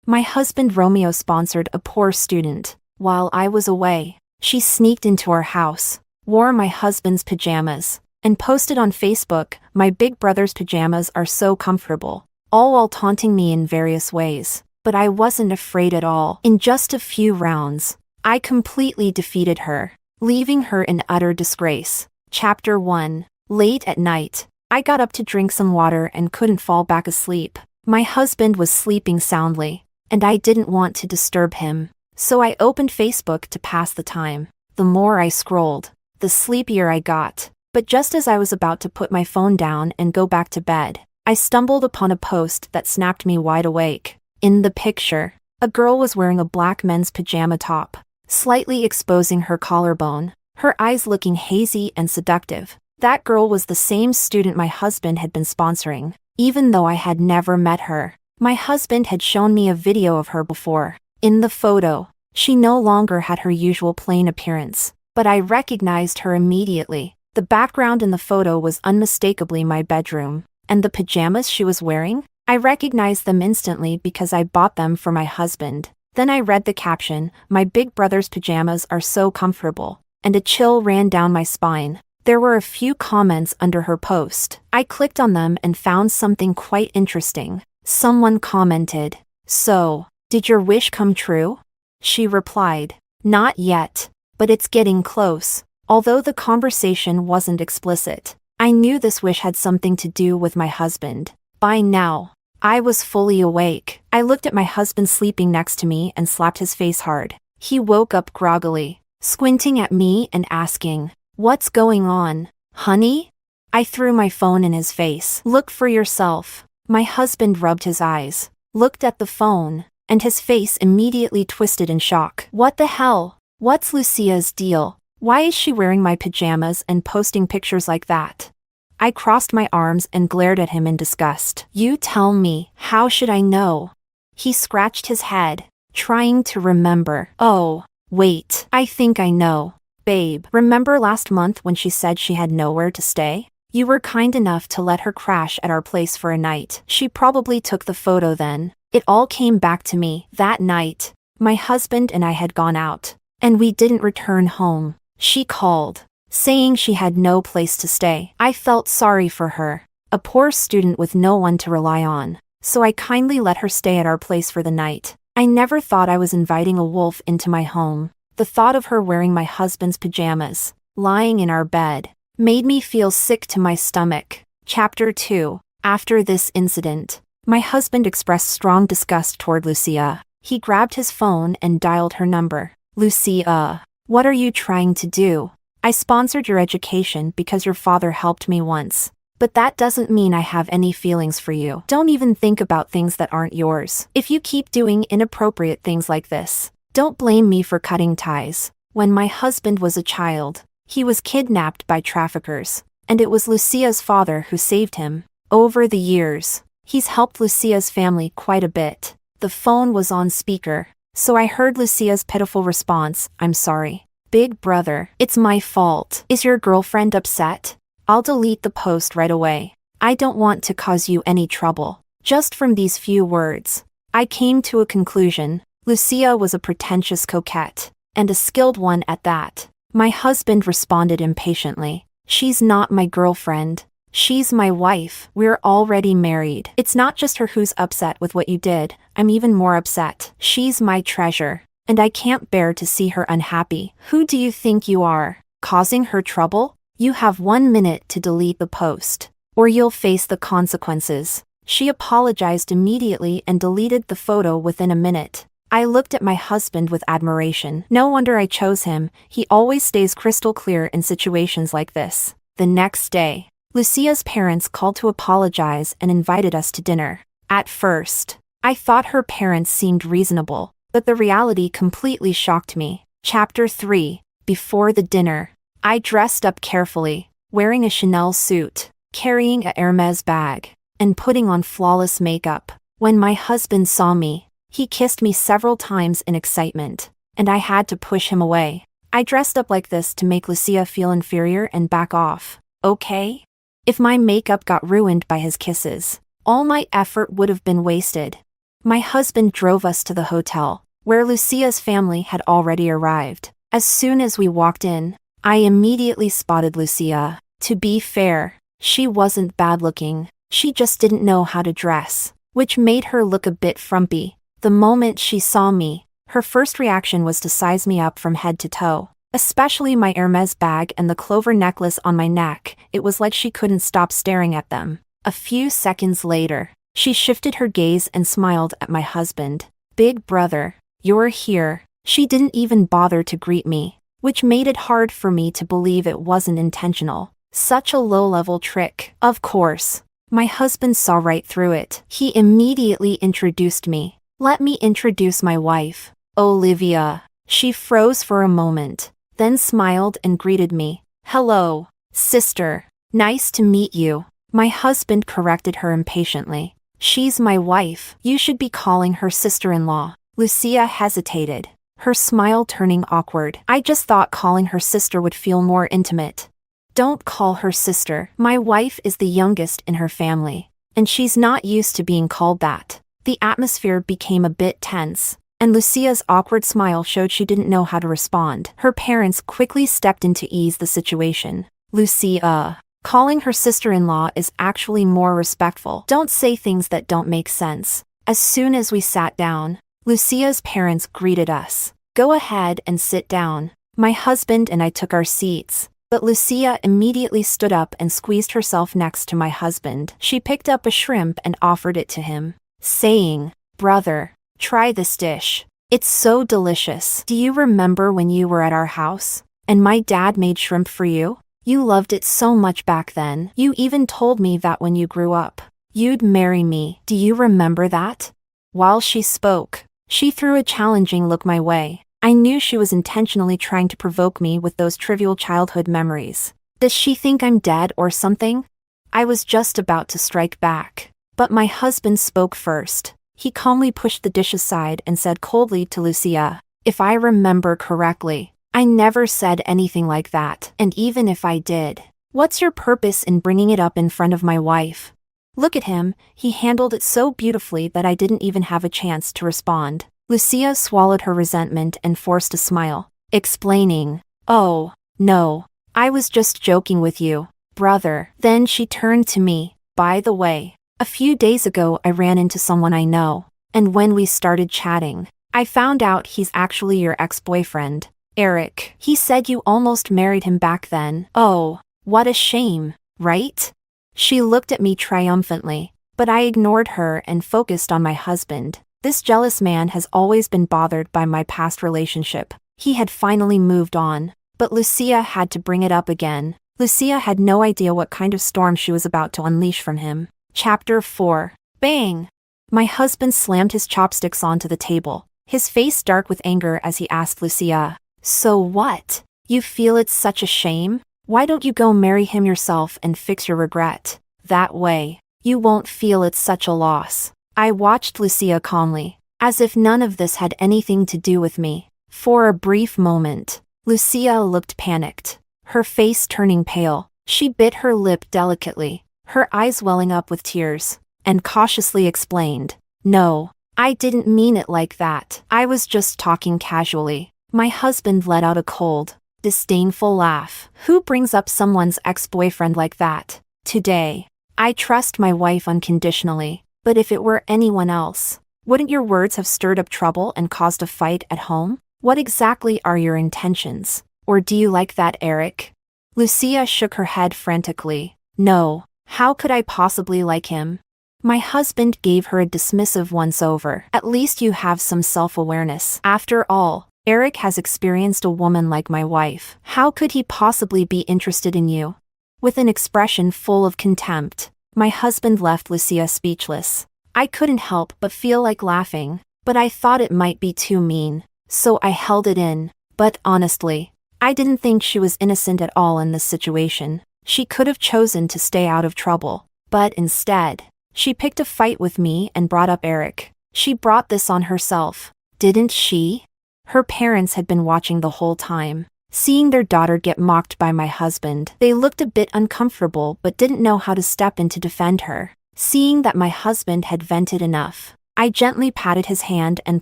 My husband Romeo sponsored a poor student. While I was away, she sneaked into our house, wore my husband's pajamas, and posted on Facebook, "My big brother's pajamas are so comfortable," all while taunting me in various ways. But I wasn't afraid at all. In just a few rounds, I completely defeated her, leaving her in utter disgrace. Chapter 1. Late at night, I got up to drink some water and couldn't fall back asleep. My husband was sleeping soundly, and I didn't want to disturb him. So I opened Facebook to pass the time. The more I scrolled, the sleepier I got. But just as I was about to put my phone down and go back to bed, I stumbled upon a post that snapped me wide awake. In the picture, a girl was wearing a black men's pajama top, slightly exposing her collarbone, her eyes looking hazy and seductive. That girl was the same student my husband had been sponsoring, even though I had never met her. My husband had shown me a video of her before. In the photo, she no longer had her usual plain appearance, but I recognized her immediately. The background in the photo was unmistakably my bedroom, and the pajamas she was wearing? I recognized them instantly because I bought them for my husband. Then I read the caption, "My big brother's pajamas are so comfortable," and a chill ran down my spine. There were a few comments under her post. I clicked on them and found something quite interesting. Someone commented, "So, did your wish come true?" She replied, "Not yet, but it's getting close." Although the conversation wasn't explicit, I knew this wish had something to do with my husband. By now, I was fully awake. I looked at my husband sleeping next to me and slapped his face hard. He woke up groggily, squinting at me and asking, "What's going on, honey?" I threw my phone in his face. "Look for yourself." My husband rubbed his eyes, looked at the phone, and his face immediately twisted in shock. "What the hell? What's Lucia's deal? Why is she wearing my pajamas and posting pictures like that?" I crossed my arms and glared at him in disgust. "You tell me, how should I know?" He scratched his head, trying to remember. "Oh, wait, I think I know. Babe, remember last month when she said she had nowhere to stay? You were kind enough to let her crash at our place for a night. She probably took the photo then." It all came back to me. That night, my husband and I had gone out, and we didn't return home. She called, saying she had no place to stay. I felt sorry for her, a poor student with no one to rely on, so I kindly let her stay at our place for the night. I never thought I was inviting a wolf into my home. The thought of her wearing my husband's pajamas, lying in our bed, made me feel sick to my stomach. Chapter 2. After this incident, my husband expressed strong disgust toward Lucia. He grabbed his phone and dialed her number. "Lucia, what are you trying to do? I sponsored your education because your father helped me once. But that doesn't mean I have any feelings for you. Don't even think about things that aren't yours. If you keep doing inappropriate things like this, don't blame me for cutting ties." When my husband was a child, he was kidnapped by traffickers, and it was Lucia's father who saved him. Over the years, he's helped Lucia's family quite a bit. The phone was on speaker, so I heard Lucia's pitiful response, "I'm sorry. Big brother, it's my fault. Is your girlfriend upset? I'll delete the post right away. I don't want to cause you any trouble." Just from these few words, I came to a conclusion. Lucia was a pretentious coquette, and a skilled one at that. My husband responded impatiently, "She's not my girlfriend. She's my wife. We're already married. It's not just her who's upset with what you did. I'm even more upset. She's my treasure, and I can't bear to see her unhappy. Who do you think you are, causing her trouble? You have 1 minute to delete the post, or you'll face the consequences." She apologized immediately and deleted the photo within a minute. I looked at my husband with admiration. No wonder I chose him. He always stays crystal clear in situations like this. The next day, Lucia's parents called to apologize and invited us to dinner. At first, I thought her parents seemed reasonable, but the reality completely shocked me. Chapter 3. Before the dinner, I dressed up carefully, wearing a Chanel suit, carrying a Hermes bag, and putting on flawless makeup. When my husband saw me, he kissed me several times in excitement, and I had to push him away. I dressed up like this to make Lucia feel inferior and back off. Okay? If my makeup got ruined by his kisses, all my effort would have been wasted. My husband drove us to the hotel, where Lucia's family had already arrived. As soon as we walked in, I immediately spotted Lucia. To be fair, she wasn't bad-looking, she just didn't know how to dress, which made her look a bit frumpy. The moment she saw me, her first reaction was to size me up from head to toe. Especially my Hermes bag and the clover necklace on my neck, it was like she couldn't stop staring at them. A few seconds later, she shifted her gaze and smiled at my husband. "Big brother, you're here." She didn't even bother to greet me, which made it hard for me to believe it wasn't intentional. Such a low-level trick. Of course, my husband saw right through it. He immediately introduced me. "Let me introduce my wife, Olivia." She froze for a moment, then smiled and greeted me. "Hello, sister. Nice to meet you." My husband corrected her impatiently. "She's my wife. You should be calling her sister-in-law." Lucia hesitated, her smile turning awkward. "I just thought calling her sister would feel more intimate." "Don't call her sister. My wife is the youngest in her family, and she's not used to being called that." The atmosphere became a bit tense, and Lucia's awkward smile showed she didn't know how to respond. Her parents quickly stepped in to ease the situation. "Lucia, calling her sister-in-law is actually more respectful. Don't say things that don't make sense." As soon as we sat down, Lucia's parents greeted us. "Go ahead and sit down." My husband and I took our seats, but Lucia immediately stood up and squeezed herself next to my husband. She picked up a shrimp and offered it to him, saying, "Brother, try this dish. It's so delicious. Do you remember when you were at our house, and my dad made shrimp for you? You loved it so much back then. You even told me that when you grew up, you'd marry me. Do you remember that?" While she spoke, she threw a challenging look my way. I knew she was intentionally trying to provoke me with those trivial childhood memories. Does she think I'm dead or something? I was just about to strike back, but my husband spoke first. He calmly pushed the dish aside and said coldly to Lucia, "If I remember correctly, I never said anything like that. And even if I did, what's your purpose in bringing it up in front of my wife?" Look at him, he handled it so beautifully that I didn't even have a chance to respond. Lucia swallowed her resentment and forced a smile, explaining, "Oh, no, I was just joking with you, brother." Then she turned to me. "By the way, a few days ago I ran into someone I know, and when we started chatting, I found out he's actually your ex-boyfriend, Eric. He said you almost married him back then." "Oh, what a shame, right?" She looked at me triumphantly, but I ignored her and focused on my husband. This jealous man has always been bothered by my past relationship. He had finally moved on, but Lucia had to bring it up again. Lucia had no idea what kind of storm she was about to unleash from him. Chapter 4. Bang! My husband slammed his chopsticks onto the table, his face dark with anger as he asked Lucia, "So what? You feel it's such a shame? Why don't you go marry him yourself and fix your regret? That way, you won't feel it's such a loss." I watched Lucia calmly, as if none of this had anything to do with me. For a brief moment, Lucia looked panicked, her face turning pale. She bit her lip delicately, her eyes welling up with tears, and cautiously explained, "No, I didn't mean it like that. I was just talking casually." My husband let out a cold, disdainful laugh. Who brings up someone's ex-boyfriend like that? Today, I trust my wife unconditionally, but if it were anyone else, wouldn't your words have stirred up trouble and caused a fight at home? What exactly are your intentions? Or do you like that Eric? Lucia shook her head frantically. "No, how could I possibly like him?" My husband gave her a dismissive once-over. "At least you have some self-awareness. After all, Eric has experienced a woman like my wife. How could he possibly be interested in you?" With an expression full of contempt, my husband left Lucia speechless. I couldn't help but feel like laughing, but I thought it might be too mean, so I held it in. But honestly, I didn't think she was innocent at all in this situation. She could have chosen to stay out of trouble, but instead, she picked a fight with me and brought up Eric. She brought this on herself, didn't she? Her parents had been watching the whole time. Seeing their daughter get mocked by my husband, they looked a bit uncomfortable but didn't know how to step in to defend her. Seeing that my husband had vented enough, I gently patted his hand and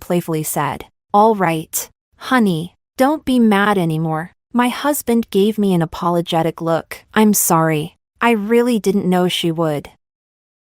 playfully said, "All right, honey, don't be mad anymore." My husband gave me an apologetic look. "I'm sorry. I really didn't know she would.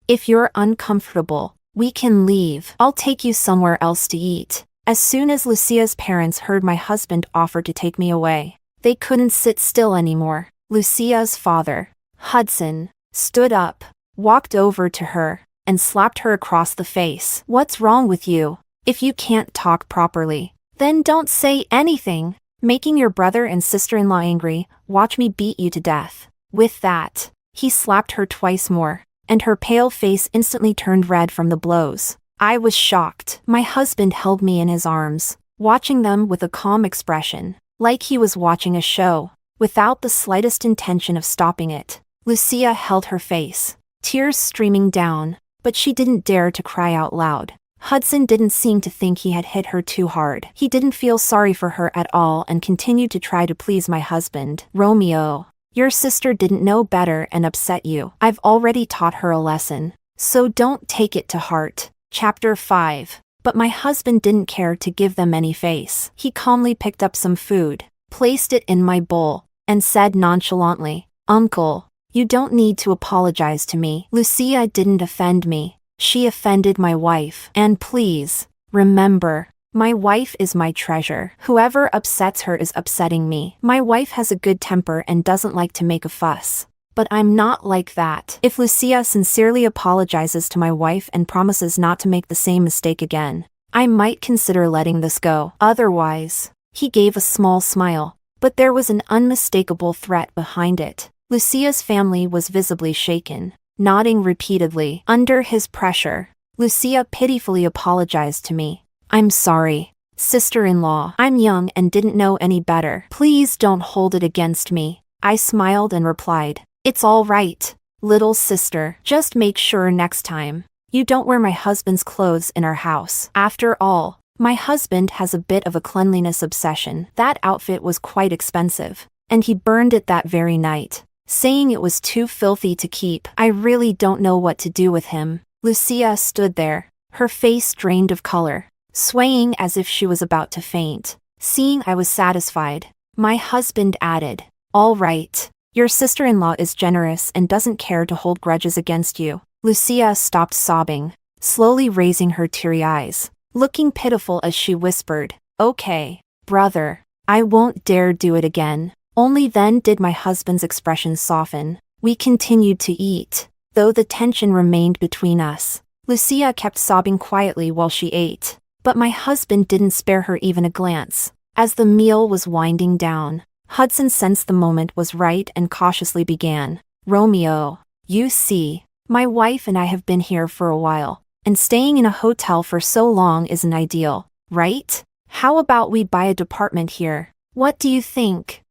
If you're uncomfortable, we can leave. I'll take you somewhere else to eat." As soon as Lucia's parents heard my husband offer to take me away, they couldn't sit still anymore. Lucia's father, Hudson, stood up, walked over to her, and slapped her across the face. "What's wrong with you? If you can't talk properly, then don't say anything. Making your brother and sister-in-law angry, watch me beat you to death." With that, he slapped her twice more, and her pale face instantly turned red from the blows. I was shocked. My husband held me in his arms, watching them with a calm expression, like he was watching a show, without the slightest intention of stopping it. Lucia held her face, tears streaming down, but she didn't dare to cry out loud. Hudson didn't seem to think he had hit her too hard. He didn't feel sorry for her at all and continued to try to please my husband. "Romeo, your sister didn't know better and upset you. I've already taught her a lesson, so don't take it to heart." Chapter 5. But my husband didn't care to give them any face. He calmly picked up some food, placed it in my bowl, and said nonchalantly, "Uncle, you don't need to apologize to me. Lucia didn't offend me. She offended my wife. And please, remember, my wife is my treasure. Whoever upsets her is upsetting me. My wife has a good temper and doesn't like to make a fuss. But I'm not like that. If Lucia sincerely apologizes to my wife and promises not to make the same mistake again, I might consider letting this go. Otherwise," he gave a small smile, but there was an unmistakable threat behind it. Lucia's family was visibly shaken, nodding repeatedly. Under his pressure, Lucia pitifully apologized to me. "I'm sorry, sister-in-law. I'm young and didn't know any better. Please don't hold it against me." I smiled and replied, "It's all right, little sister. Just make sure next time you don't wear my husband's clothes in our house. After all, my husband has a bit of a cleanliness obsession." That outfit was quite expensive, and he burned it that very night, saying it was too filthy to keep. I really don't know what to do with him. Lucia stood there, her face drained of color, swaying as if she was about to faint. Seeing I was satisfied, my husband added, "All right. Your sister-in-law is generous and doesn't care to hold grudges against you." Lucia stopped sobbing, slowly raising her teary eyes, looking pitiful as she whispered, "Okay, brother, I won't dare do it again." Only then did my husband's expression soften. We continued to eat, though the tension remained between us. Lucia kept sobbing quietly while she ate, but my husband didn't spare her even a glance. As the meal was winding down, Hudson sensed the moment was right and cautiously began, "Romeo, you see, my wife and I have been here for a while, and staying in a hotel for so long isn't ideal, right? How about we buy a department here? What do you think?"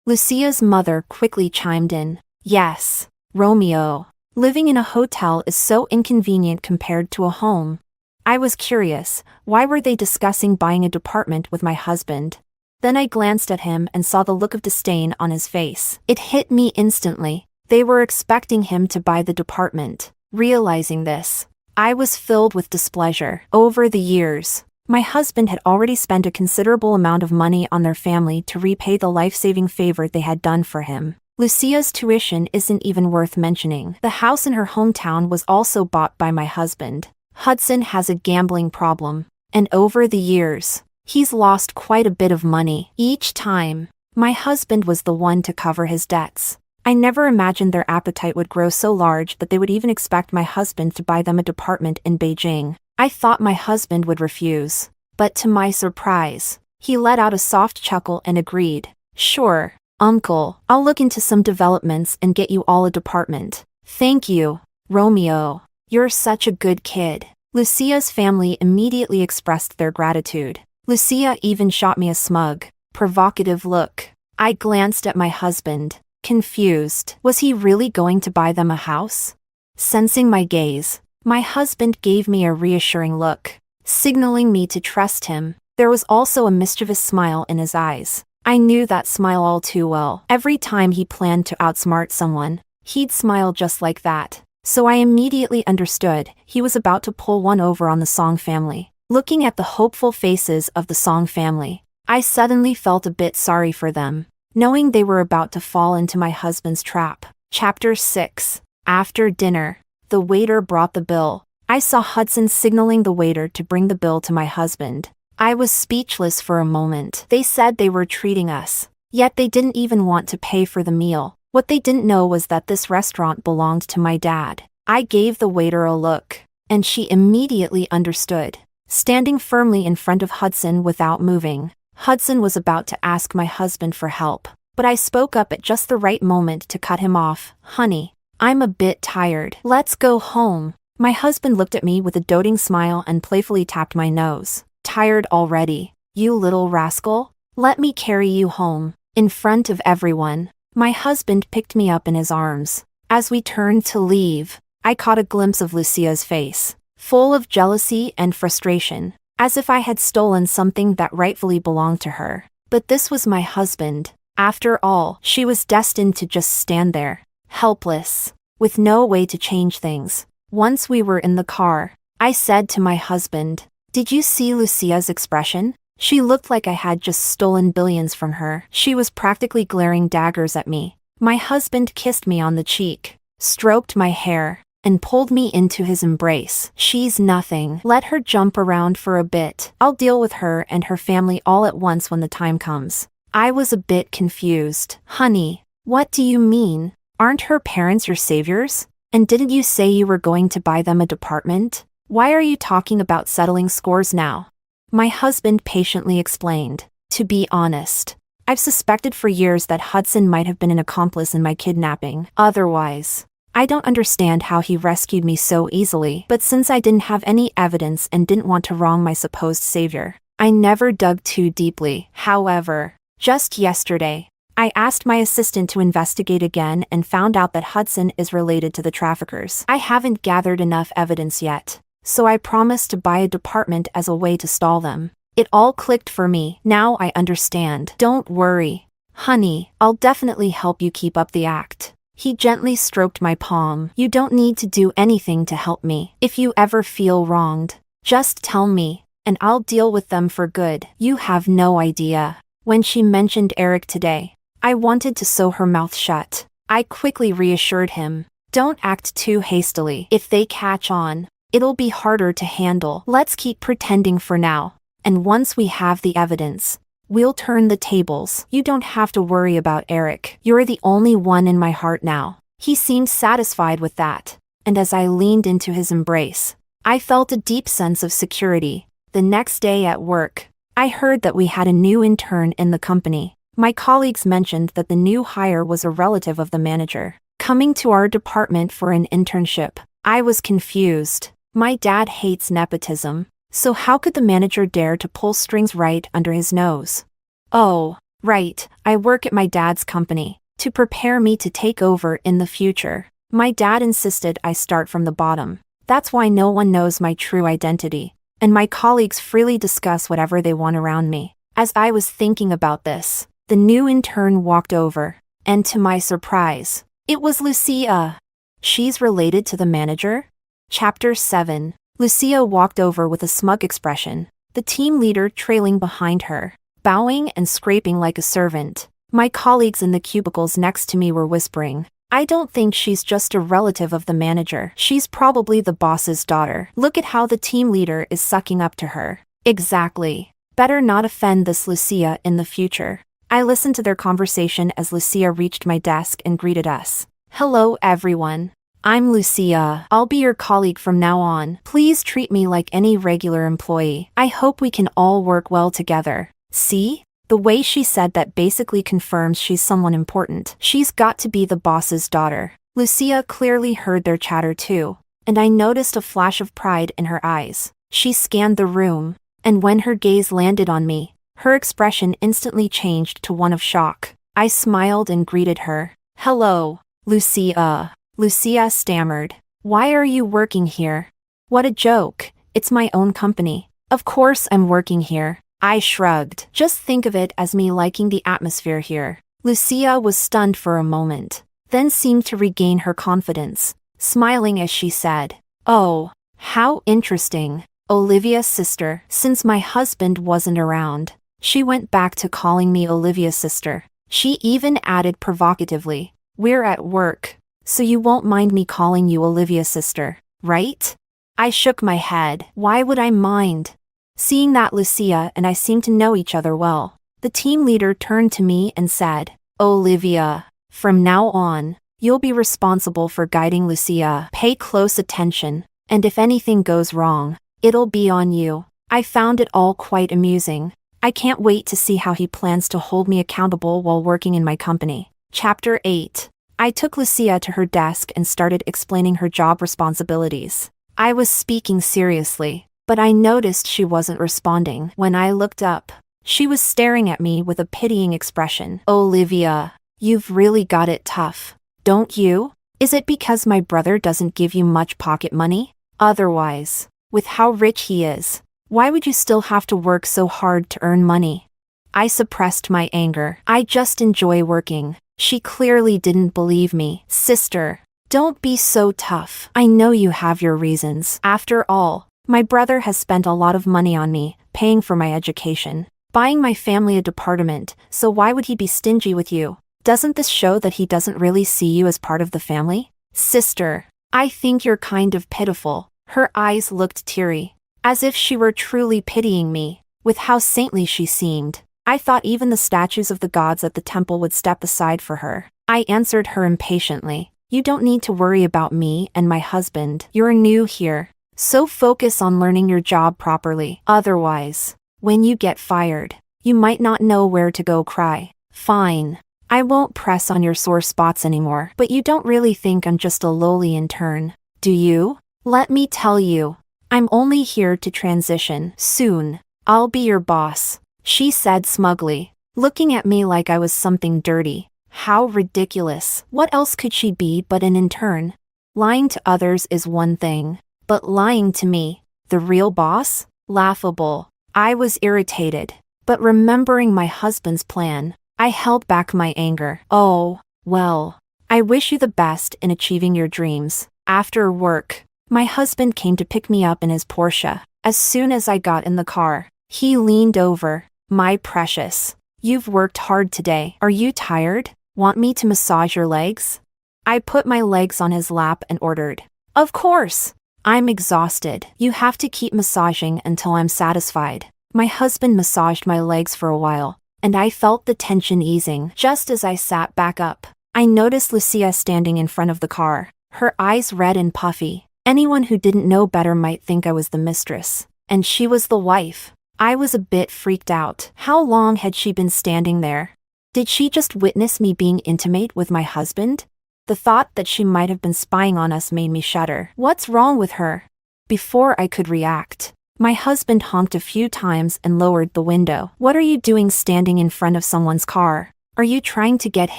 Lucia's mother quickly chimed in, "Yes, Romeo. Living in a hotel is so inconvenient compared to a home." I was curious, why were they discussing buying a department with my husband? Then I glanced at him and saw the look of disdain on his face. It hit me instantly. They were expecting him to buy the department. Realizing this, I was filled with displeasure. Over the years, my husband had already spent a considerable amount of money on their family to repay the life-saving favor they had done for him. Lucia's tuition isn't even worth mentioning. The house in her hometown was also bought by my husband. Hudson has a gambling problem, and over the years, he's lost quite a bit of money. Each time, my husband was the one to cover his debts. I never imagined their appetite would grow so large that they would even expect my husband to buy them a department in Beijing. I thought my husband would refuse, but to my surprise, he let out a soft chuckle and agreed, "Sure, Uncle, I'll look into some developments and get you all a department." "Thank you, Romeo. You're such a good kid." Lucia's family immediately expressed their gratitude. Lucia even shot me a smug, provocative look. I glanced at my husband, confused. Was he really going to buy them a house? Sensing my gaze, my husband gave me a reassuring look, signaling me to trust him. There was also a mischievous smile in his eyes. I knew that smile all too well. Every time he planned to outsmart someone, he'd smile just like that. So I immediately understood he was about to pull one over on the Song family. Looking at the hopeful faces of the Song family, I suddenly felt a bit sorry for them, knowing they were about to fall into my husband's trap. Chapter 6. After dinner, the waiter brought the bill. I saw Hudson signaling the waiter to bring the bill to my husband. I was speechless for a moment. They said they were treating us, yet they didn't even want to pay for the meal. What they didn't know was that this restaurant belonged to my dad. I gave the waiter a look, and she immediately understood. Standing firmly in front of Hudson without moving, Hudson was about to ask my husband for help, but I spoke up at just the right moment to cut him off. Honey, I'm a bit tired. Let's go home. My husband looked at me with a doting smile and playfully tapped my nose. Tired already, you little rascal? Let me carry you home. In front of everyone, my husband picked me up in his arms. As we turned to leave, I caught a glimpse of Lucia's face, full of jealousy and frustration, as if I had stolen something that rightfully belonged to her. But this was my husband. After all, she was destined to just stand there, helpless, with no way to change things. Once we were in the car, I said to my husband, "Did you see Lucia's expression? She looked like I had just stolen billions from her. She was practically glaring daggers at me." My husband kissed me on the cheek, stroked my hair, and pulled me into his embrace. "She's nothing. Let her jump around for a bit. I'll deal with her and her family all at once when the time comes." I was a bit confused. "Honey, what do you mean? Aren't her parents your saviors? And didn't you say you were going to buy them a department? Why are you talking about settling scores now?" My husband patiently explained. "To be honest, I've suspected for years that Hudson might have been an accomplice in my kidnapping. Otherwise, I don't understand how he rescued me so easily. But since I didn't have any evidence and didn't want to wrong my supposed savior, I never dug too deeply. However, just yesterday, I asked my assistant to investigate again and found out that Hudson is related to the traffickers. I haven't gathered enough evidence yet, so I promised to buy a department as a way to stall them. It all clicked for me. Now I understand. Don't worry, honey, I'll definitely help you keep up the act." He gently stroked my palm. "You don't need to do anything to help me. If you ever feel wronged, just tell me, and I'll deal with them for good. You have no idea." When she mentioned Eric today, I wanted to sew her mouth shut. I quickly reassured him, "Don't act too hastily. If they catch on, it'll be harder to handle. Let's keep pretending for now, and once we have the evidence, we'll turn the tables. You don't have to worry about Eric. You're the only one in my heart now." He seemed satisfied with that, and as I leaned into his embrace, I felt a deep sense of security. The next day at work, I heard that we had a new intern in the company. My colleagues mentioned that the new hire was a relative of the manager, coming to our department for an internship. I was confused. My dad hates nepotism, so how could the manager dare to pull strings right under his nose? "Oh, right, I work at my dad's company, to prepare me to take over in the future." My dad insisted I start from the bottom. That's why no one knows my true identity, and my colleagues freely discuss whatever they want around me. As I was thinking about this, the new intern walked over, and to my surprise, it was Lucia. She's related to the manager? Chapter 7. Lucia walked over with a smug expression, the team leader trailing behind her, bowing and scraping like a servant. My colleagues in the cubicles next to me were whispering, "I don't think she's just a relative of the manager. She's probably the boss's daughter. Look at how the team leader is sucking up to her." Exactly. Better not offend this Lucia in the future. I listened to their conversation as Lucia reached my desk and greeted us. "Hello everyone. I'm Lucia. I'll be your colleague from now on. Please treat me like any regular employee. I hope we can all work well together." See? The way she said that basically confirms she's someone important. She's got to be the boss's daughter. Lucia clearly heard their chatter too, and I noticed a flash of pride in her eyes. She scanned the room, and when her gaze landed on me, her expression instantly changed to one of shock. I smiled and greeted her. "Hello, Lucia." Lucia stammered. "Why are you working here?" "What a joke. It's my own company. Of course I'm working here." I shrugged. "Just think of it as me liking the atmosphere here." Lucia was stunned for a moment, then seemed to regain her confidence. smiling as she said, "Oh, how interesting. Olivia's sister." Since my husband wasn't around, she went back to calling me Olivia's sister. She even added provocatively, "We're at work, so you won't mind me calling you Olivia's sister, right?" I shook my head. Why would I mind? Seeing that Lucia and I seemed to know each other well, the team leader turned to me and said, "Olivia, from now on, you'll be responsible for guiding Lucia. Pay close attention, and if anything goes wrong, it'll be on you." I found it all quite amusing. I can't wait to see how he plans to hold me accountable while working in my company. Chapter 8. I took Lucia to her desk and started explaining her job responsibilities. I was speaking seriously, but I noticed she wasn't responding. When I looked up, she was staring at me with a pitying expression. "Olivia, you've really got it tough, don't you? Is it because my brother doesn't give you much pocket money? Otherwise, with how rich he is, why would you still have to work so hard to earn money?" I suppressed my anger. "I just enjoy working." She clearly didn't believe me. "Sister, don't be so tough. I know you have your reasons. After all, my brother has spent a lot of money on me, paying for my education, buying my family a department, so why would he be stingy with you? Doesn't this show that he doesn't really see you as part of the family?" "Sister, I think you're kind of pitiful." Her eyes looked teary, as if she were truly pitying me, with how saintly she seemed. I thought even the statues of the gods at the temple would step aside for her. I answered her impatiently, "You don't need to worry about me and my husband. You're new here, so focus on learning your job properly. Otherwise, when you get fired, you might not know where to go cry." "Fine. I won't press on your sore spots anymore." "But you don't really think I'm just a lowly intern, do you?" "Let me tell you, I'm only here to transition. Soon, I'll be your boss," she said smugly, looking at me like I was something dirty. How ridiculous. What else could she be but an intern? Lying to others is one thing, but lying to me, the real boss? Laughable. I was irritated, but remembering my husband's plan, I held back my anger. "Oh, well, I wish you the best in achieving your dreams." After work, my husband came to pick me up in his Porsche. As soon as I got in the car, he leaned over. "My precious, you've worked hard today. Are you tired? Want me to massage your legs?" I put my legs on his lap and ordered, "Of course. I'm exhausted." "You have to keep massaging until I'm satisfied." My husband massaged my legs for a while, and I felt the tension easing. Just as I sat back up, I noticed Lucia standing in front of the car, her eyes red and puffy. Anyone who didn't know better might think I was the mistress, and she was the wife. I was a bit freaked out. How long had she been standing there? Did she just witness me being intimate with my husband? The thought that she might have been spying on us made me shudder. What's wrong with her? Before I could react, my husband honked a few times and lowered the window. "What are you doing standing in front of someone's car? Are you trying to get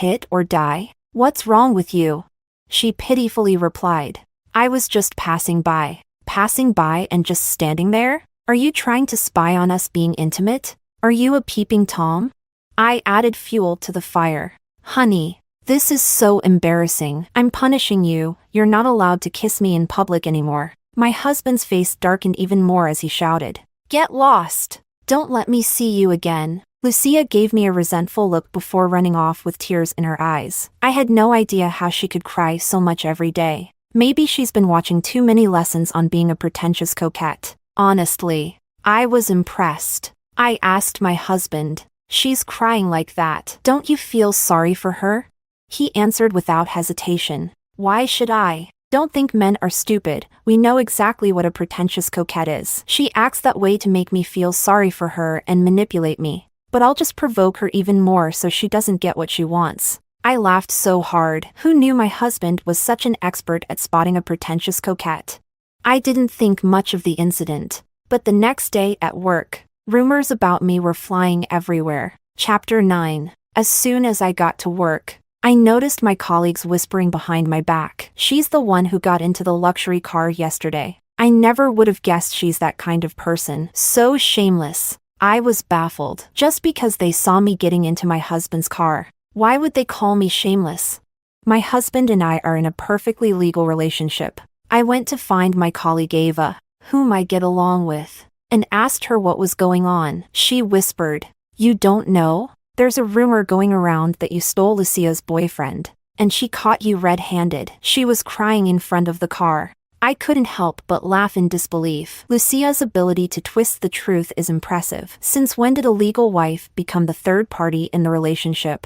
hit or die? What's wrong with you?" She pitifully replied, "I was just passing by." "Passing by and just standing there? Are you trying to spy on us being intimate? Are you a peeping Tom?" I added fuel to the fire. "Honey, this is so embarrassing. I'm punishing you. You're not allowed to kiss me in public anymore." My husband's face darkened even more as he shouted, "Get lost! Don't let me see you again." Lucia gave me a resentful look before running off with tears in her eyes. I had no idea how she could cry so much every day. Maybe she's been watching too many lessons on being a pretentious coquette. Honestly, I was impressed. I asked my husband, "She's crying like that. Don't you feel sorry for her?" He answered without hesitation, "Why should I? Don't think men are stupid. We know exactly what a pretentious coquette is. She acts that way to make me feel sorry for her and manipulate me. But I'll just provoke her even more so she doesn't get what she wants." I laughed so hard. Who knew my husband was such an expert at spotting a pretentious coquette? I didn't think much of the incident, but the next day at work, rumors about me were flying everywhere. Chapter 9. As soon as I got to work, I noticed my colleagues whispering behind my back. "She's the one who got into the luxury car yesterday." I never would have guessed she's that kind of person. So shameless. I was baffled. Just because they saw me getting into my husband's car, why would they call me shameless? My husband and I are in a perfectly legal relationship. I went to find my colleague Ava, whom I get along with, and asked her what was going on. She whispered, "You don't know? There's a rumor going around that you stole Lucia's boyfriend, and she caught you red-handed." She was crying in front of the car. I couldn't help but laugh in disbelief. Lucia's ability to twist the truth is impressive. Since when did a legal wife become the third party in the relationship?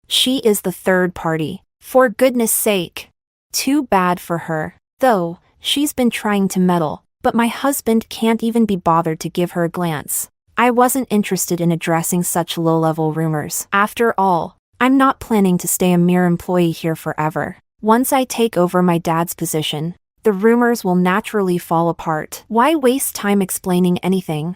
She is the third party. For goodness sake. Too bad for her. Though, she's been trying to meddle, but my husband can't even be bothered to give her a glance. I wasn't interested in addressing such low-level rumors. After all, I'm not planning to stay a mere employee here forever. Once I take over my dad's position, the rumors will naturally fall apart. Why waste time explaining anything?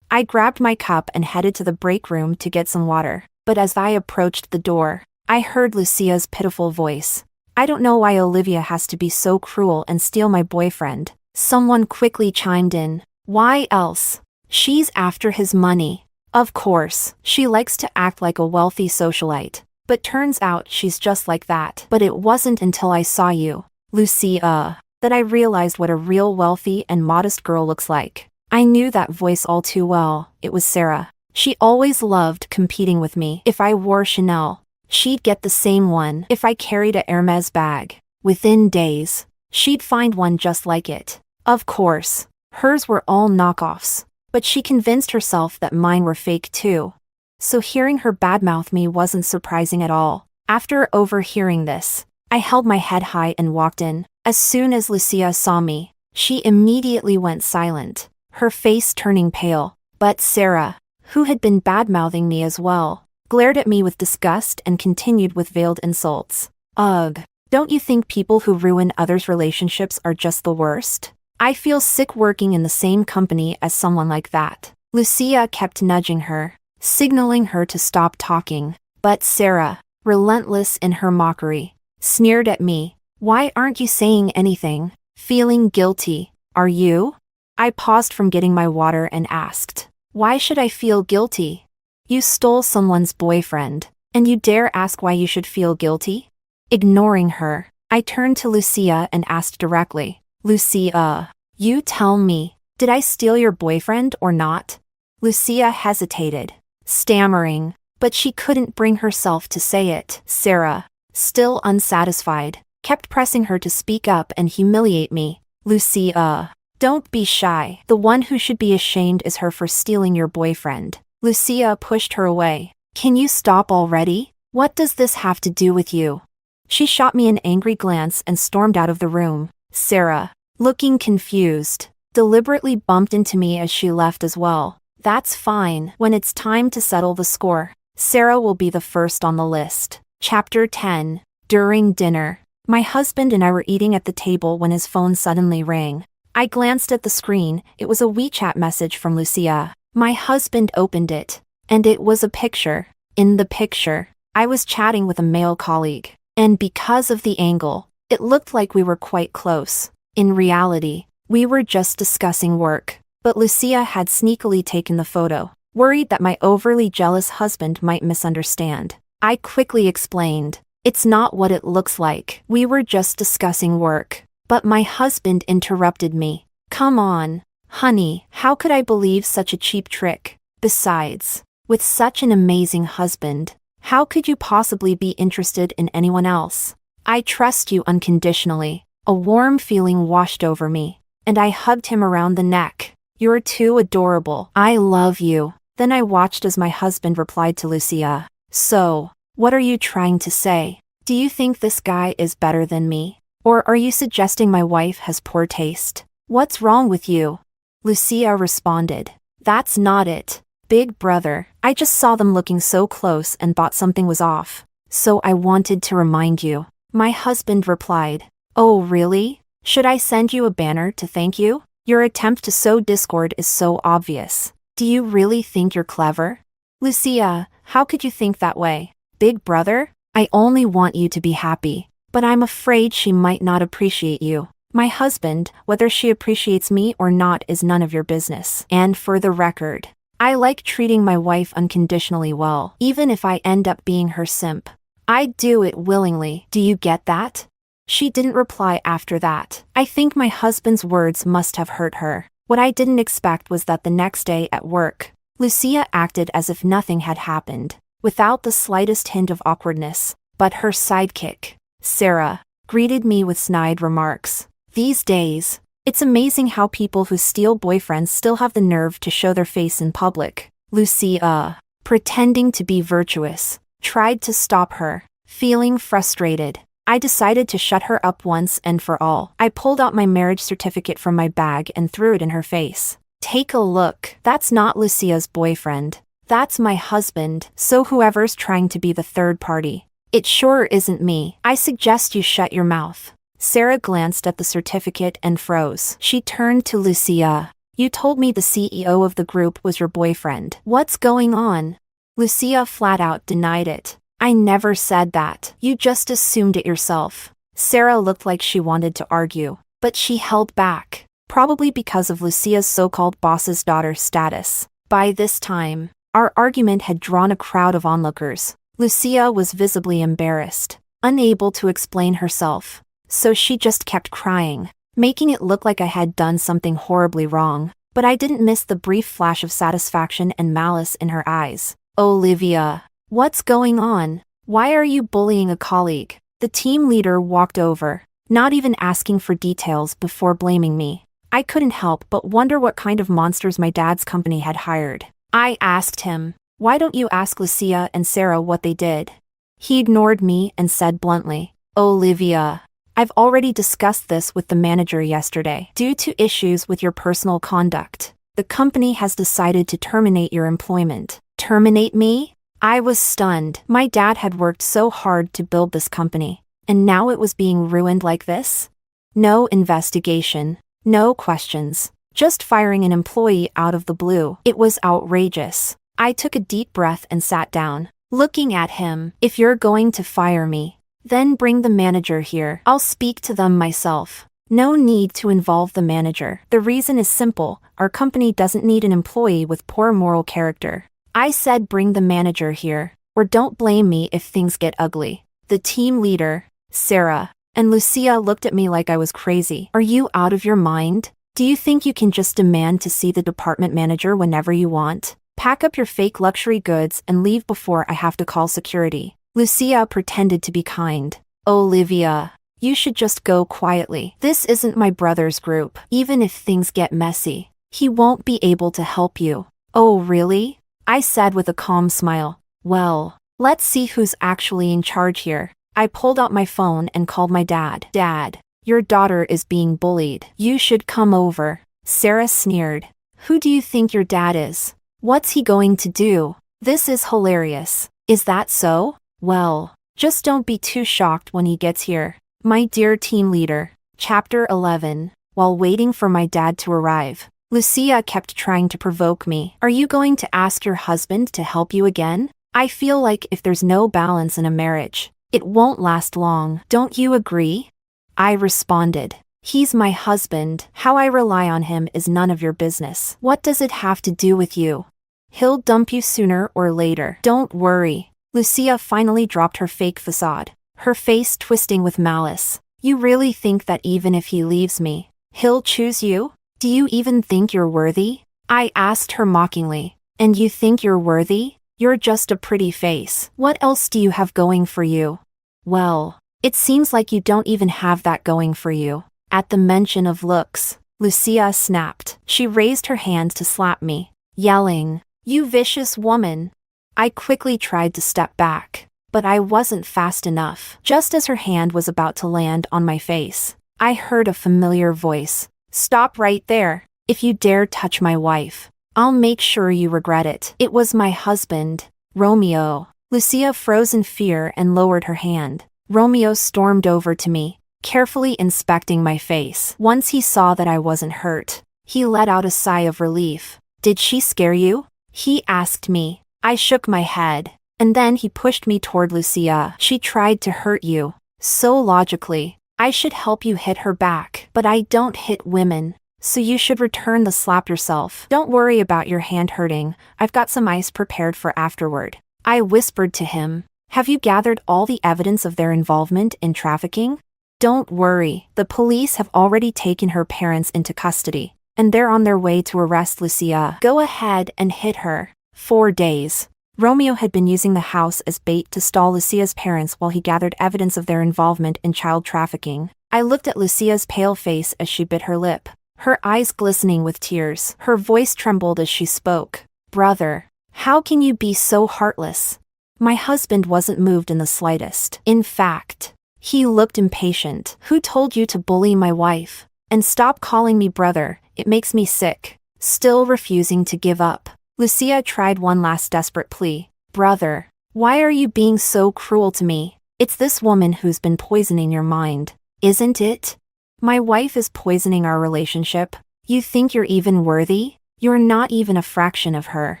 I grabbed my cup and headed to the break room to get some water, but as I approached the door, I heard Lucia's pitiful voice. "I don't know why Olivia has to be so cruel and steal my boyfriend." Someone quickly chimed in. "Why else? She's after his money. Of course, she likes to act like a wealthy socialite, but turns out she's just like that." But it wasn't until I saw you, Lucia, that I realized what a real wealthy and modest girl looks like. I knew that voice all too well. It was Sarah. She always loved competing with me. If I wore Chanel, she'd get the same one. If I carried a Hermes bag, within days, she'd find one just like it. Of course, hers were all knockoffs, but she convinced herself that mine were fake too. So hearing her badmouth me wasn't surprising at all. After overhearing this, I held my head high and walked in. As soon as Lucia saw me, she immediately went silent, her face turning pale. But Sarah, who had been badmouthing me as well, glared at me with disgust and continued with veiled insults. "Ugh, don't you think people who ruin others' relationships are just the worst? I feel sick working in the same company as someone like that." Lucia kept nudging her, signaling her to stop talking. But Sarah, relentless in her mockery, sneered at me. "Why aren't you saying anything? Feeling guilty, are you?" I paused from getting my water and asked, "Why should I feel guilty? You stole someone's boyfriend, and you dare ask why you should feel guilty?" Ignoring her, I turned to Lucia and asked directly, "Lucia, you tell me, did I steal your boyfriend or not?" Lucia hesitated, stammering, but she couldn't bring herself to say it. Sarah, still unsatisfied, kept pressing her to speak up and humiliate me. "Lucia, don't be shy. The one who should be ashamed is her for stealing your boyfriend." Lucia pushed her away. "Can you stop already? What does this have to do with you?" She shot me an angry glance and stormed out of the room. Sarah, looking confused, deliberately bumped into me as she left as well. "That's fine. When it's time to settle the score, Sarah will be the first on the list." Chapter 10. During dinner, my husband and I were eating at the table when his phone suddenly rang. I glanced at the screen. It was a WeChat message from Lucia. My husband opened it, and it was a picture. In the picture, I was chatting with a male colleague, and because of the angle, it looked like we were quite close. In reality, we were just discussing work, but Lucia had sneakily taken the photo, worried that my overly jealous husband might misunderstand. I quickly explained, "It's not what it looks like. We were just discussing work." But my husband interrupted me. "Come on, honey, how could I believe such a cheap trick? Besides, with such an amazing husband, how could you possibly be interested in anyone else? I trust you unconditionally." A warm feeling washed over me, and I hugged him around the neck. "You're too adorable. I love you." Then I watched as my husband replied to Lucia. "So, what are you trying to say? Do you think this guy is better than me? Or are you suggesting my wife has poor taste? What's wrong with you?" Lucia responded, "That's not it, big brother. I just saw them looking so close and thought something was off. So I wanted to remind you." My husband replied, "Oh really? Should I send you a banner to thank you? Your attempt to sow discord is so obvious. Do you really think you're clever?" "Lucia, how could you think that way? Big brother, I only want you to be happy. But I'm afraid she might not appreciate you. My husband, whether she appreciates me or not is none of your business. And for the record, I like treating my wife unconditionally well, even if I end up being her simp. I'd do it willingly. Do you get that? She didn't reply after that. I think my husband's words must have hurt her. What I didn't expect was that the next day at work, Lucia acted as if nothing had happened, without the slightest hint of awkwardness. But her sidekick, Sarah, greeted me with snide remarks. These days, it's amazing how people who steal boyfriends still have the nerve to show their face in public. Lucia, pretending to be virtuous, tried to stop her. Feeling frustrated, I decided to shut her up once and for all. I pulled out my marriage certificate from my bag and threw it in her face. Take a look. That's not Lucia's boyfriend. That's my husband, so whoever's trying to be the third party, it sure isn't me. I suggest you shut your mouth. Sarah glanced at the certificate and froze. She turned to Lucia. You told me the CEO of the group was your boyfriend. What's going on? Lucia flat out denied it. I never said that. You just assumed it yourself. Sarah looked like she wanted to argue, but she held back, probably because of Lucia's so-called boss's daughter status. By this time, our argument had drawn a crowd of onlookers. Lucia was visibly embarrassed, unable to explain herself, so she just kept crying, making it look like I had done something horribly wrong. But I didn't miss the brief flash of satisfaction and malice in her eyes. Olivia, what's going on? Why are you bullying a colleague? The team leader walked over, not even asking for details before blaming me. I couldn't help but wonder what kind of monsters my dad's company had hired. I asked him, why don't you ask Lucia and Sarah what they did? He ignored me and said bluntly, Olivia, I've already discussed this with the manager yesterday. Due to issues with your personal conduct, the company has decided to terminate your employment. Terminate me? I was stunned. My dad had worked so hard to build this company, and now it was being ruined like this? No investigation, no questions, just firing an employee out of the blue. It was outrageous. I took a deep breath and sat down, looking at him. If you're going to fire me, then bring the manager here. I'll speak to them myself. No need to involve the manager. The reason is simple. Our company doesn't need an employee with poor moral character. I said bring the manager here, or don't blame me if things get ugly. The team leader, Sarah, and Lucia looked at me like I was crazy. Are you out of your mind? Do you think you can just demand to see the department manager whenever you want? Pack up your fake luxury goods and leave before I have to call security. Lucia pretended to be kind. Olivia, you should just go quietly. This isn't my brother's group. Even if things get messy, he won't be able to help you. Oh really? I said with a calm smile. Well, let's see who's actually in charge here. I pulled out my phone and called my dad. Dad, your daughter is being bullied. You should come over. Sarah sneered. Who do you think your dad is? What's he going to do? This is hilarious. Is that so? Well, just don't be too shocked when he gets here. My dear team leader. Chapter 11. While waiting for my dad to arrive, Lucia kept trying to provoke me. Are you going to ask your husband to help you again? I feel like if there's no balance in a marriage, it won't last long. Don't you agree? I responded. He's my husband. How I rely on him is none of your business. What does it have to do with you? He'll dump you sooner or later. Don't worry. Lucia finally dropped her fake facade, her face twisting with malice. You really think that even if he leaves me, he'll choose you? Do you even think you're worthy? I asked her mockingly. And you think you're worthy? You're just a pretty face. What else do you have going for you? Well, it seems like you don't even have that going for you. At the mention of looks, Lucia snapped. She raised her hand to slap me, yelling, You vicious woman. I quickly tried to step back, but I wasn't fast enough. Just as her hand was about to land on my face, I heard a familiar voice. Stop right there. If you dare touch my wife, I'll make sure you regret it. It was my husband, Romeo. Lucia froze in fear and lowered her hand. Romeo stormed over to me, carefully inspecting my face. Once he saw that I wasn't hurt, he let out a sigh of relief. Did she scare you? He asked me. I shook my head, and then he pushed me toward Lucia. She tried to hurt you. So logically, I should help you hit her back. But I don't hit women, so you should return the slap yourself. Don't worry about your hand hurting. I've got some ice prepared for afterward. I whispered to him. Have you gathered all the evidence of their involvement in trafficking? Don't worry, the police have already taken her parents into custody, and they're on their way to arrest Lucia. Go ahead and hit her. 4 days. Romeo had been using the house as bait to stall Lucia's parents while he gathered evidence of their involvement in child trafficking. I looked at Lucia's pale face as she bit her lip, her eyes glistening with tears. Her voice trembled as she spoke. Brother, how can you be so heartless? My husband wasn't moved in the slightest. In fact, he looked impatient. Who told you to bully my wife? And stop calling me brother, it makes me sick. Still refusing to give up, Lucia tried one last desperate plea. Brother, why are you being so cruel to me? It's this woman who's been poisoning your mind, isn't it? My wife is poisoning our relationship. You think you're even worthy? You're not even a fraction of her.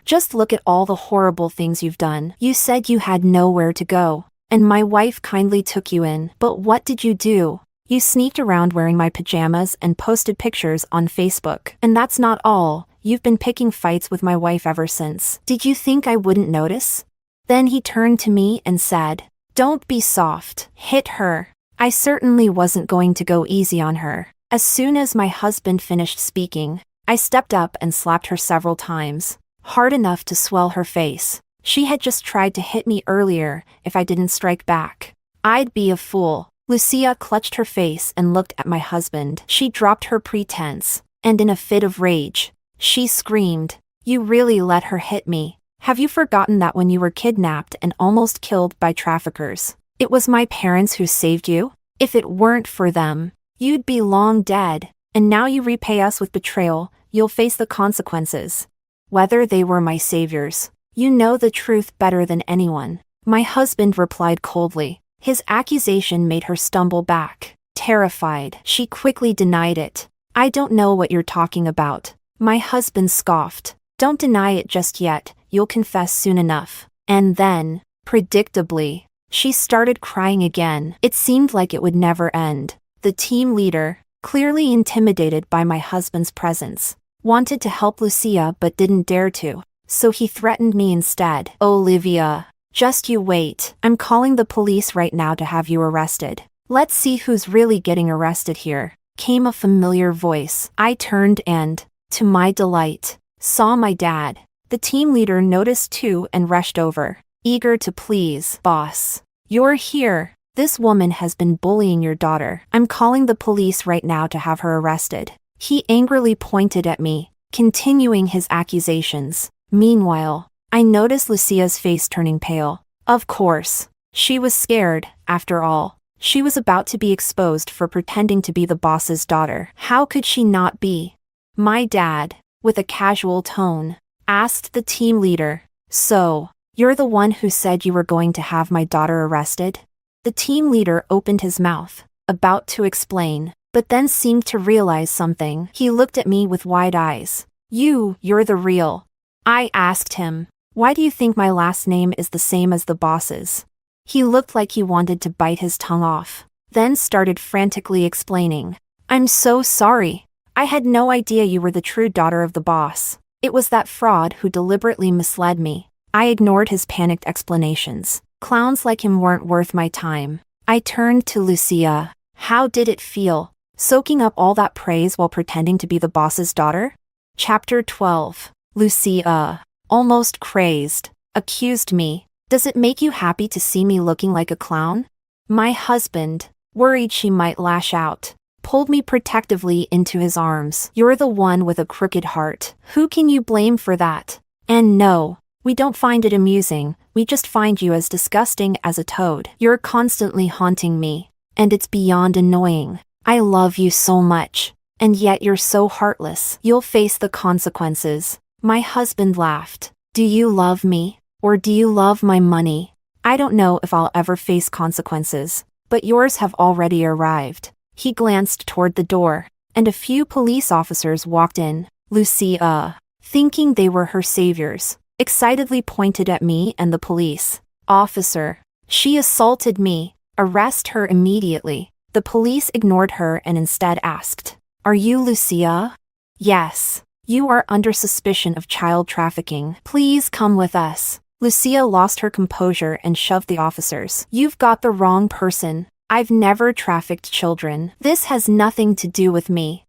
Just look at all the horrible things you've done. You said you had nowhere to go, and my wife kindly took you in. But what did you do? You sneaked around wearing my pajamas and posted pictures on Facebook. And that's not all. You've been picking fights with my wife ever since. Did you think I wouldn't notice? Then he turned to me and said, "Don't be soft. Hit her." I certainly wasn't going to go easy on her. As soon as my husband finished speaking, I stepped up and slapped her several times, hard enough to swell her face. She had just tried to hit me earlier. If I didn't strike back, I'd be a fool. Lucia clutched her face and looked at my husband. She dropped her pretense, and in a fit of rage, she screamed, "You really let her hit me? Have you forgotten that when you were kidnapped and almost killed by traffickers, it was my parents who saved you? If it weren't for them, you'd be long dead, and now you repay us with betrayal. You'll face the consequences. Whether they were my saviors, you know the truth better than anyone." My husband replied coldly. His accusation made her stumble back. Terrified, she quickly denied it. "I don't know what you're talking about." My husband scoffed. "Don't deny it just yet, you'll confess soon enough." And then, predictably, she started crying again. It seemed like it would never end. The team leader, clearly intimidated by my husband's presence, wanted to help Lucia but didn't dare to, so he threatened me instead. "Olivia, just you wait. I'm calling the police right now to have you arrested. Let's see who's really getting arrested here," came a familiar voice. I turned and, to my delight, saw my dad. The team leader noticed too and rushed over, eager to please. "Boss, you're here. This woman has been bullying your daughter. I'm calling the police right now to have her arrested." He angrily pointed at me, continuing his accusations. Meanwhile, I noticed Lucia's face turning pale. Of course, she was scared. After all, she was about to be exposed for pretending to be the boss's daughter. How could she not be? My dad, with a casual tone, asked the team leader, "So, you're the one who said you were going to have my daughter arrested?" The team leader opened his mouth, about to explain, but then seemed to realize something. He looked at me with wide eyes. You're the real." I asked him, "Why do you think my last name is the same as the boss's?" He looked like he wanted to bite his tongue off, then started frantically explaining. "I'm so sorry. I had no idea you were the true daughter of the boss. It was that fraud who deliberately misled me." I ignored his panicked explanations. Clowns like him weren't worth my time. I turned to Lucia. How did it feel, soaking up all that praise while pretending to be the boss's daughter? Chapter 12. Lucia, almost crazed, accused me. "Does it make you happy to see me looking like a clown?" My husband, worried she might lash out, pulled me protectively into his arms. "You're the one with a crooked heart. Who can you blame for that? And no, we don't find it amusing, we just find you as disgusting as a toad. You're constantly haunting me, and it's beyond annoying. I love you so much, and yet you're so heartless. You'll face the consequences." My husband laughed. "Do you love me, or do you love my money? I don't know if I'll ever face consequences, but yours have already arrived." He glanced toward the door, and a few police officers walked in. Lucia, thinking they were her saviors, excitedly pointed at me and the police. "Officer, she assaulted me. Arrest her immediately." The police ignored her and instead asked, "Are you Lucia?" "Yes. You are under suspicion of child trafficking. Please come with us." Lucia lost her composure and shoved the officers. "You've got the wrong person. I've never trafficked children. This has nothing to do with me."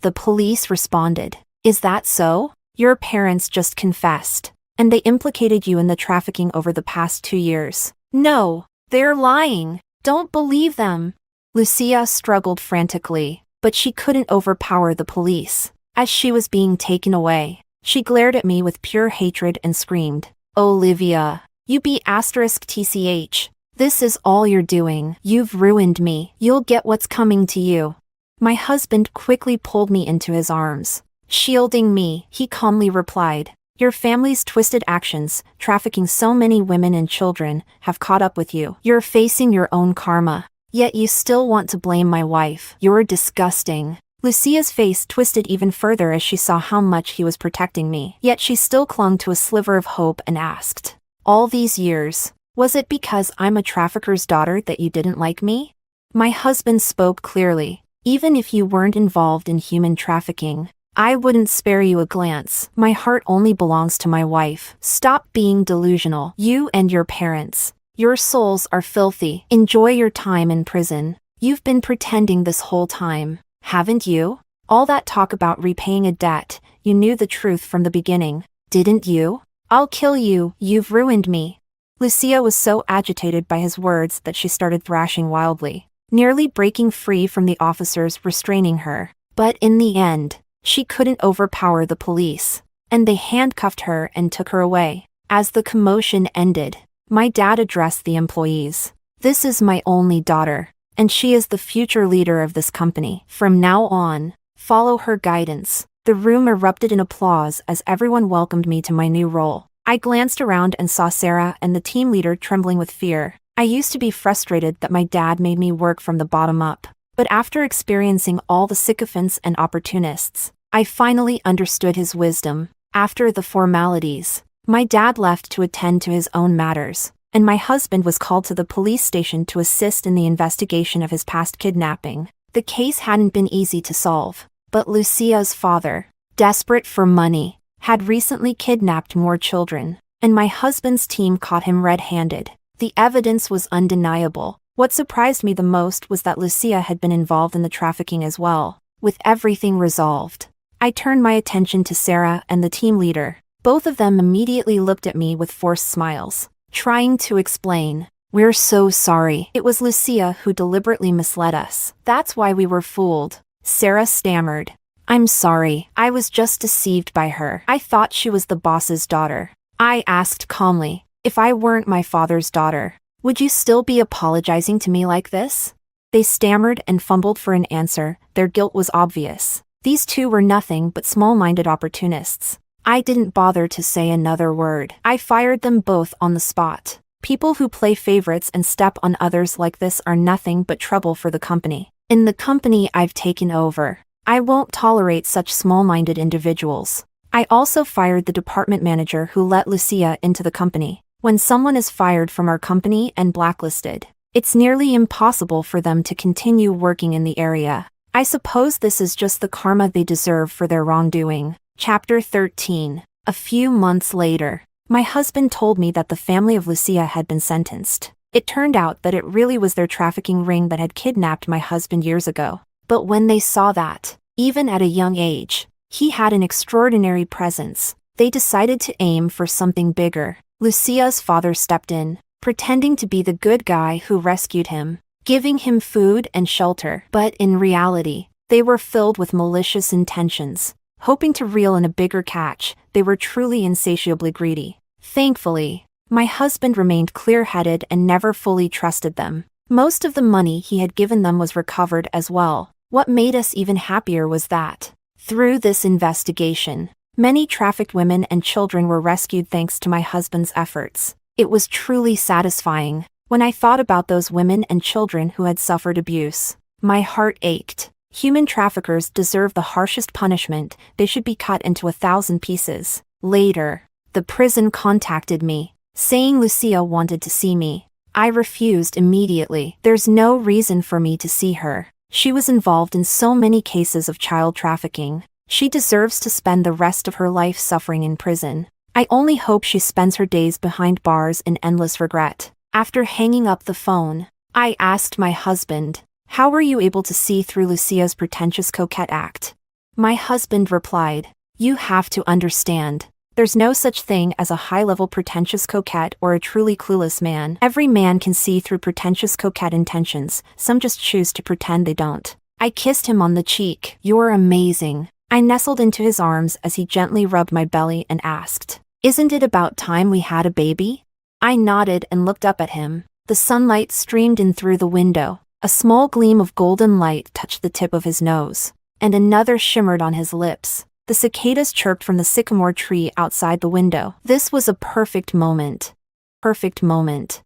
The police responded. "Is that so? Your parents just confessed, and they implicated you in the trafficking over the past 2 years." "No, they're lying. Don't believe them." Lucia struggled frantically, but she couldn't overpower the police. As she was being taken away, she glared at me with pure hatred and screamed, "Olivia, you B***TCH. This is all you're doing. You've ruined me. You'll get what's coming to you." My husband quickly pulled me into his arms. Shielding me, he calmly replied, "Your family's twisted actions, trafficking so many women and children, have caught up with you. You're facing your own karma. Yet you still want to blame my wife. You're disgusting." Lucia's face twisted even further as she saw how much he was protecting me. Yet she still clung to a sliver of hope and asked, "All these years, was it because I'm a trafficker's daughter that you didn't like me?" My husband spoke clearly. "Even if you weren't involved in human trafficking, I wouldn't spare you a glance. My heart only belongs to my wife. Stop being delusional. You and your parents. Your souls are filthy. Enjoy your time in prison. You've been pretending this whole time, haven't you? All that talk about repaying a debt, you knew the truth from the beginning, didn't you? I'll kill you. You've ruined me." Lucia was so agitated by his words that she started thrashing wildly, nearly breaking free from the officers restraining her. But in the end, she couldn't overpower the police, and they handcuffed her and took her away. As the commotion ended, my dad addressed the employees. "This is my only daughter, and she is the future leader of this company. From now on, follow her guidance." The room erupted in applause as everyone welcomed me to my new role. I glanced around and saw Sarah and the team leader trembling with fear. I used to be frustrated that my dad made me work from the bottom up. But after experiencing all the sycophants and opportunists, I finally understood his wisdom. After the formalities, my dad left to attend to his own matters, and my husband was called to the police station to assist in the investigation of his past kidnapping. The case hadn't been easy to solve, but Lucia's father, desperate for money, had recently kidnapped more children, and my husband's team caught him red-handed. The evidence was undeniable. What surprised me the most was that Lucia had been involved in the trafficking as well. With everything resolved, I turned my attention to Sarah and the team leader. Both of them immediately looked at me with forced smiles, trying to explain, "We're so sorry. It was Lucia who deliberately misled us. That's why we were fooled." Sarah stammered, "I'm sorry. I was just deceived by her. I thought she was the boss's daughter." I asked calmly, "If I weren't my father's daughter, would you still be apologizing to me like this?" They stammered and fumbled for an answer. Their guilt was obvious. These two were nothing but small-minded opportunists. I didn't bother to say another word. I fired them both on the spot. People who play favorites and step on others like this are nothing but trouble for the company. In the company I've taken over, I won't tolerate such small-minded individuals. I also fired the department manager who let Lucia into the company. When someone is fired from our company and blacklisted, it's nearly impossible for them to continue working in the area. I suppose this is just the karma they deserve for their wrongdoing. Chapter 13. A few months later, my husband told me that the family of Lucia had been sentenced. It turned out that it really was their trafficking ring that had kidnapped my husband years ago. But when they saw that, even at a young age, he had an extraordinary presence, they decided to aim for something bigger. Lucia's father stepped in, pretending to be the good guy who rescued him, giving him food and shelter. But in reality, they were filled with malicious intentions. Hoping to reel in a bigger catch, they were truly insatiably greedy. Thankfully, my husband remained clear-headed and never fully trusted them. Most of the money he had given them was recovered as well. What made us even happier was that, through this investigation, many trafficked women and children were rescued thanks to my husband's efforts. It was truly satisfying. When I thought about those women and children who had suffered abuse, my heart ached. Human traffickers deserve the harshest punishment. They should be cut into 1,000 pieces. Later, the prison contacted me, saying Lucia wanted to see me. I refused immediately. There's no reason for me to see her. She was involved in so many cases of child trafficking. She deserves to spend the rest of her life suffering in prison. I only hope she spends her days behind bars in endless regret. After hanging up the phone, I asked my husband, "How were you able to see through Lucia's pretentious coquette act?" My husband replied, "You have to understand. There's no such thing as a high-level pretentious coquette or a truly clueless man. Every man can see through pretentious coquette intentions, some just choose to pretend they don't." I kissed him on the cheek. "You're amazing." I nestled into his arms as he gently rubbed my belly and asked, "Isn't it about time we had a baby?" I nodded and looked up at him. The sunlight streamed in through the window. A small gleam of golden light touched the tip of his nose, and another shimmered on his lips. The cicadas chirped from the sycamore tree outside the window. This was a perfect moment. Perfect moment.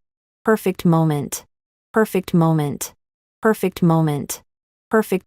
Perfect moment. Perfect moment. Perfect moment. Perfect.